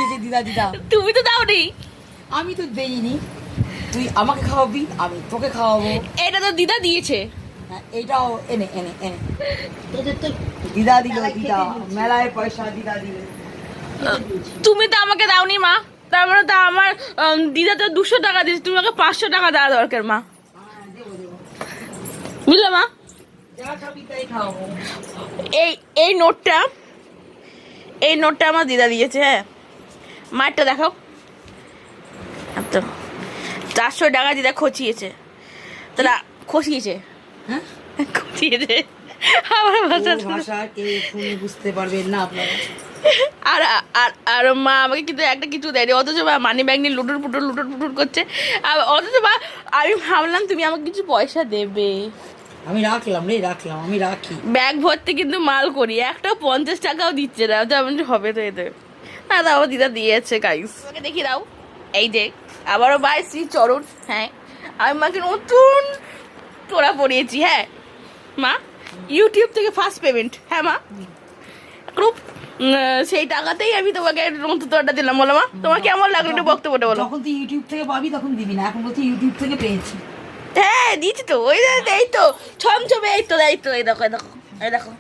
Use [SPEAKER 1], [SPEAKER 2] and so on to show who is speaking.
[SPEAKER 1] দিয়েছে দিদা দিদা।
[SPEAKER 2] তুমি তো দাওনি।
[SPEAKER 1] আমি তো দেইনি, তুই আমাকে খাওয়াবি, আমি তোকে খাওয়াবো।
[SPEAKER 2] এটা তো দিদা দিয়েছে।
[SPEAKER 1] হ্যাঁ, এইটাও এনে এনে এনে দিদা দিল, দিদা মেলায় পয়সা দিদা দিলে।
[SPEAKER 2] তুমি তো আমাকে দাওনি মা, তার মানে তো আমার দিদা তো 200 টাকা দিয়েছে, তুমি আমাকে 500 টাকা দেওয়া দরকার মা,
[SPEAKER 1] দেবো দেবো,
[SPEAKER 2] বুঝলে মা?
[SPEAKER 1] যা খাবি তাই খাওয়াবো।
[SPEAKER 2] এই এই নোটটা, এই নোটটা আমার দিদা দিয়েছে। হ্যাঁ, মারটা দেখাও। তো 400 টাকা দিদা খচিয়েছে, তাহলে খচিয়েছে,
[SPEAKER 1] হ্যাঁ,
[SPEAKER 2] খচিয়েছে আমার ভাষা।
[SPEAKER 1] ওর ভাষা কেউ শুনে বুঝতে পারবেন না আপনারা।
[SPEAKER 2] আর আর আর মা আমাকে কিন্তু একটা কিছু দেয়নি, অথচ মা মানি ব্যাগ নিয়ে লুটুর পুটুর করছে। আর অথচ মা আমি ভাবলাম তুমি আমাকে কিছু পয়সা দেবে,
[SPEAKER 1] আমি রাখলাম রে, রাখলাম, আমি রাখি।
[SPEAKER 2] ব্যাগ ভর্তি কিন্তু মাল করি, একটা 50 টাকাও দিচ্ছে না, যেমন হবে তো এতে না। দাও দিদা দিয়েছে গাইস, ওকে দেখি দাও। এই যে আবারও বাই শ্রী চরণ। হ্যাঁ, আমি মাকে নতুন তোরা পড়িয়েছি। হ্যাঁ মা, ইউটিউব থেকে ফার্স্ট পেমেন্ট। হ্যাঁ মা, গ্রুপ সেই টাকাতেই আমি তোমাকে নতুন তোরটা দিলাম। বলো মা, তোমার কেমন লাগলো একটু বক্তব্যটা বলো।
[SPEAKER 1] যখন তুই ইউটিউব থেকে পাবি তখন দিবি না, এখন বলছি ইউটিউব থেকে পেয়েছি।
[SPEAKER 2] হ্যাঁ দিচ্ছি তো, ওই এই তো ছমছমে, এই তো এই তো, এই দেখো এই দেখো এই দেখো।